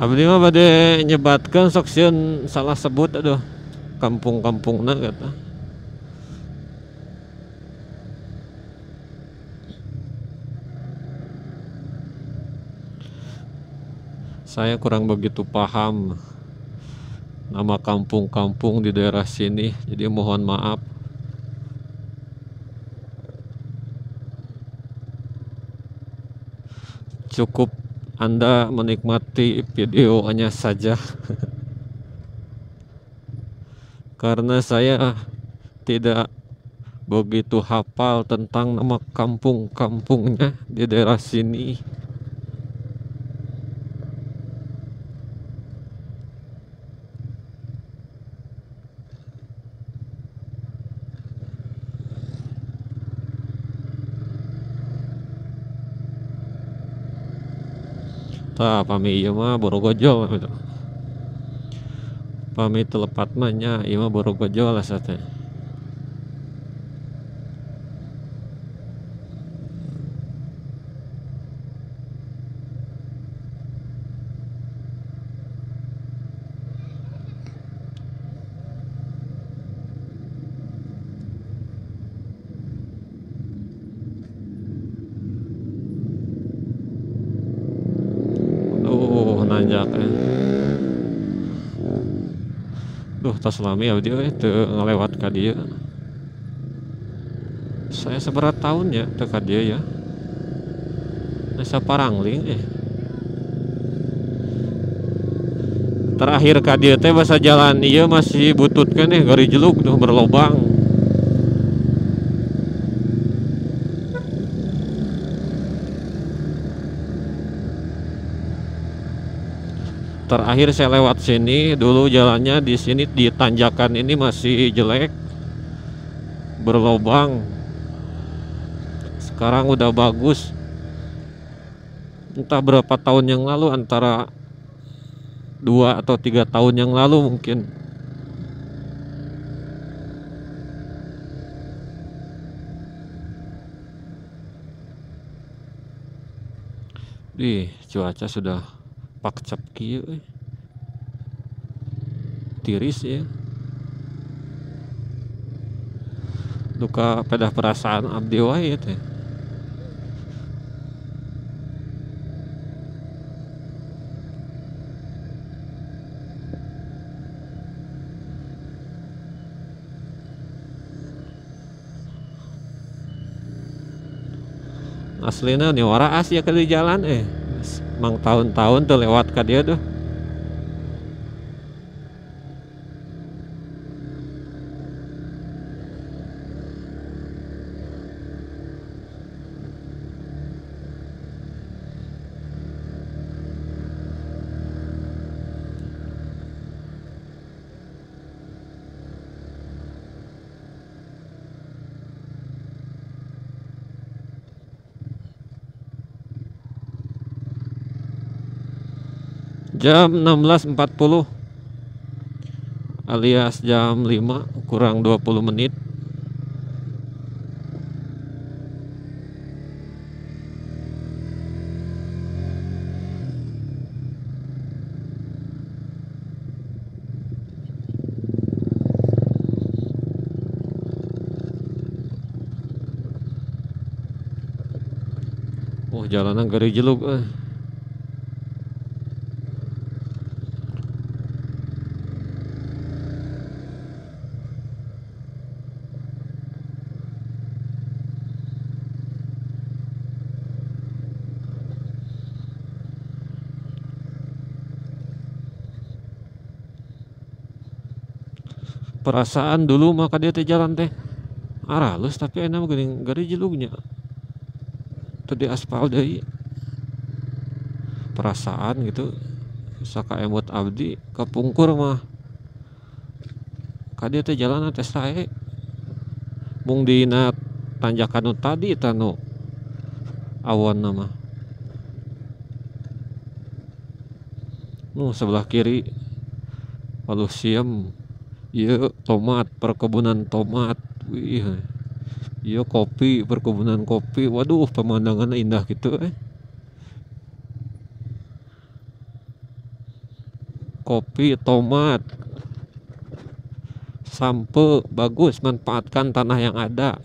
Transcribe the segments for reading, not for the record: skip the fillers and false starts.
Abdi mah bade nyebatkeun sok sieun salah sebut aduh kampung-kampungna kata. Saya kurang begitu paham nama kampung-kampung di daerah sini, jadi mohon maaf. Cukup Anda menikmati videonya saja. Karena saya tidak begitu hafal tentang nama kampung-kampungnya di daerah sini. Tah pami ieu mah Borogojo gitu. Pami telepat mah nya ieu mah Borogojo lah sate. Nanjak duh tas lami abdi teu ngalewat ka dieu. Saya seberat tahun ya teu ka dieu ya. Asa Parangling terakhir ka dieu teh basa jalan ieu masih butut keneh gari jeluk tuh berlobang. Terakhir saya lewat sini dulu jalannya di sini di tanjakan ini masih jelek berlobang. Sekarang udah bagus. Entah berapa tahun yang lalu, antara 2 atau 3 tahun yang lalu mungkin. Cuaca sudah pakcap kieu tiris ya. Duka pedah perasaan abdi wae teh. Aslina nih waraas ya di jalan mang tahun-tahun tuh lewat ka dia tuh. Jam 16.40 alias jam 5 kurang 20 menit. Oh, jalanan gari jeluk Perasaan dulu maka dia teh jalan teh aralus tapi enak geuning gari jelugnya teu di aspal deui. Perasaan gitu saka emot abdi kapungkur mah ka dieu teh jalan teh sae mung dina tanjakan nu tadi tanu awon nama nu sebelah kiri Palusiem. Iya tomat, perkebunan tomat. Wih, iya kopi, perkebunan kopi. Waduh, pemandangan indah gitu kopi, tomat, sampe bagus. Manfaatkan tanah yang ada.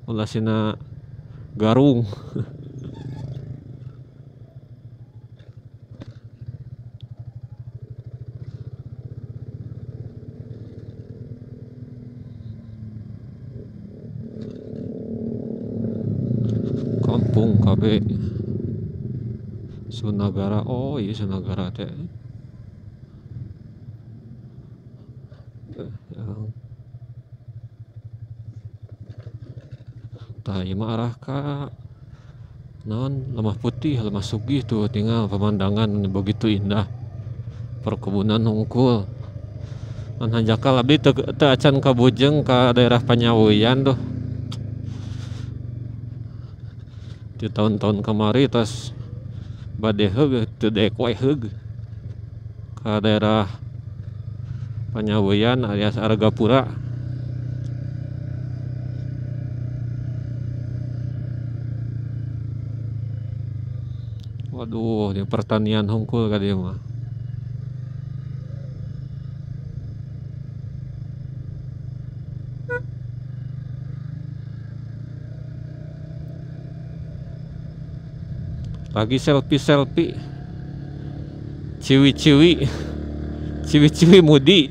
Ulah sina garung. Kampung KB Sunagara. Oh iya Sunagara teh. Tah ieu mah arah ka naon Lemah Putih, Lemah Sugih tuh tinggal pemandangan begitu indah. Perkebunan hungkul. Mun hanjakal abdi teu acan kabujeng ka daerah Panyawian tuh. Di tahun-tahun kemari tos bade heug teu daek wae heug ka daerah Panyawian alias Argapura. Waduh, di pertanian hungkul ka dieu mah. Lagi selfie-selfie. Ciwi-ciwi. Ciwi-ciwi mudi.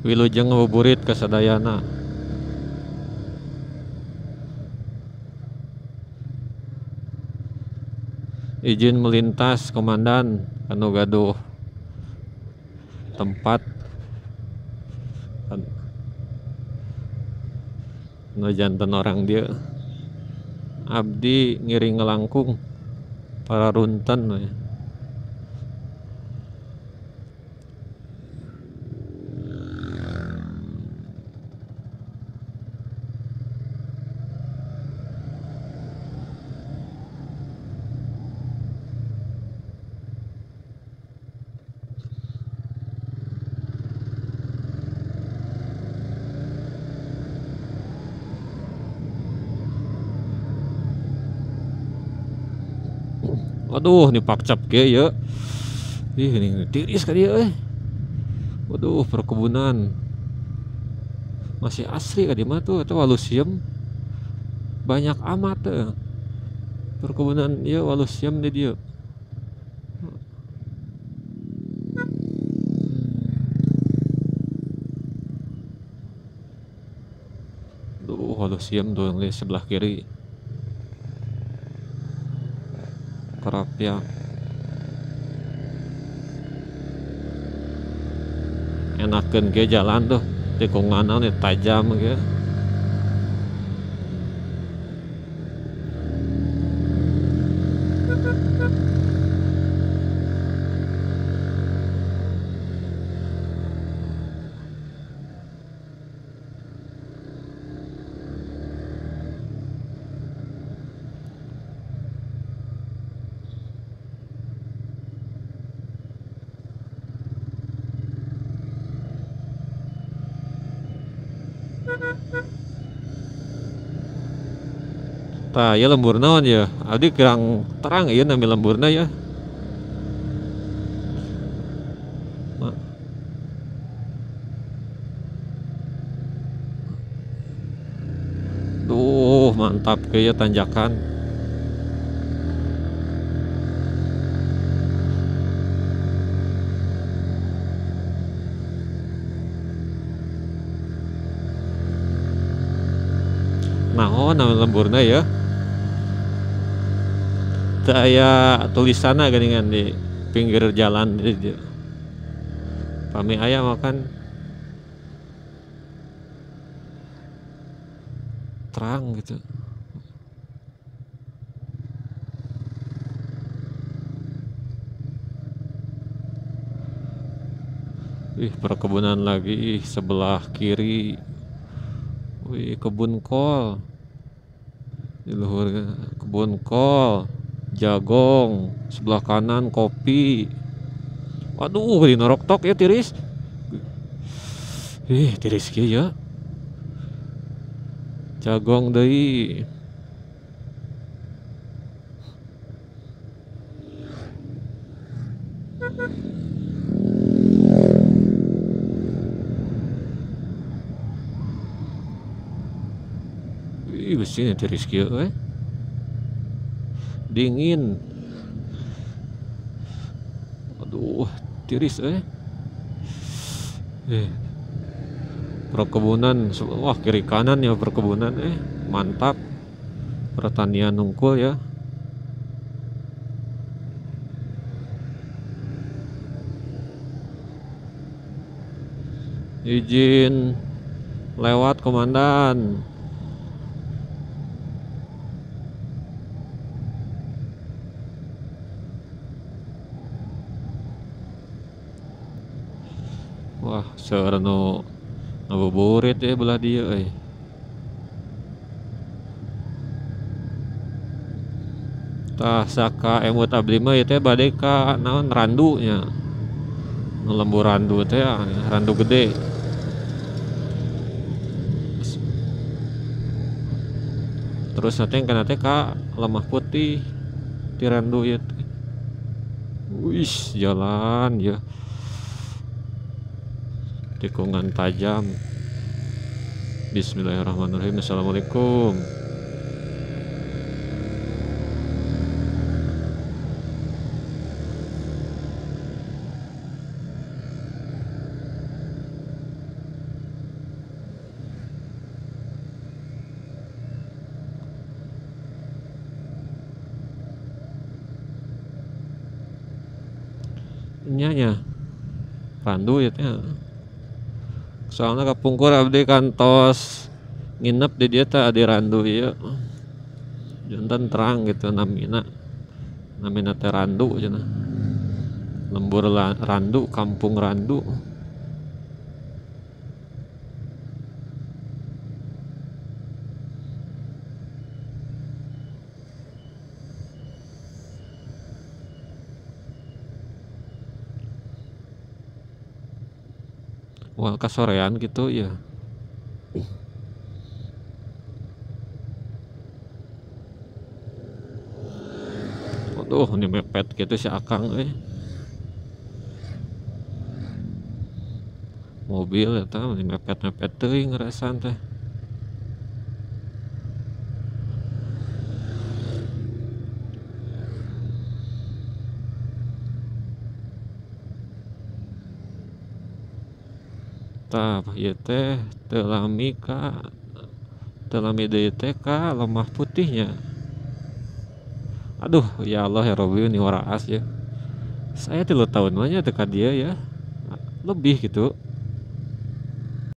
Wilujeng ngabuburit ka sadayana. Izin melintas komandan anu gaduh tempat anu janten orang dia. Abdi ngiring ngelangkung para runten we. Waduh, ini pakcap ge ya. Ih, ini tiris ka dieu euy. Waduh, perkebunan. Masih asri ka dieu mah tuh, eta walusieum. Banyak amat teh. Perkebunan ieu walusieum di dieu. Duh, walusieum tuh yang di sebelah kiri. Kerapia. Enakeun ge jalan tuh, tikunganna nih tajam ge. Tah, ieu lembur naon ya? Abdi kirang terang ieu nami lemburna ya. Duh, mantap ke ya tanjakan. Naon nami lemburna ya? Aya tulisanna geuningan di pinggir jalan di pami aya makan terang gitu. Ih, perkebunan lagi sebelah kiri. Wih, kebun kol. Di luhur kebun kol. Jagong, sebelah kanan kopi. Waduh, di norok tok ya tiris. Tiris kieu ya. Cagong deui. Ih, besinya tiris kieu we. Dingin. Aduh, tiris Eh, perkebunan, wah kiri kanan ya perkebunan mantap. Pertanian nungkul ya. Izin lewat komandan. Wah, sareno ngabuburit belah dia Tah saka emut abdi mah ieu teh bade ka naon randunya. Nu lembu randu teh randu gede. Terus nanti kana teh ka lemah putih di randu ieu teh. Wih, jalan ya. Tikungan tajam. Bismillahirrahmanirrahim. Assalamualaikum. Nya randu ya teh. Soalnya kapungkur abdi kantos nginep di dia teh adi randu ieu. Jantan terang gitu namina teh randu cenah. Lembur randu, kampung randu. Wah kasorean gitu ya. Waduh, ini mepet gitu si Akang mobil eta ini mepet-mepet teuing ngerasan teh. Tah ieu teh teu lami deui teh ka lemah putihnya. Aduh, ya Allah ya Robbi ini waraas ya. Saya 3 tahun banyak dekat dia ya. Lebih gitu.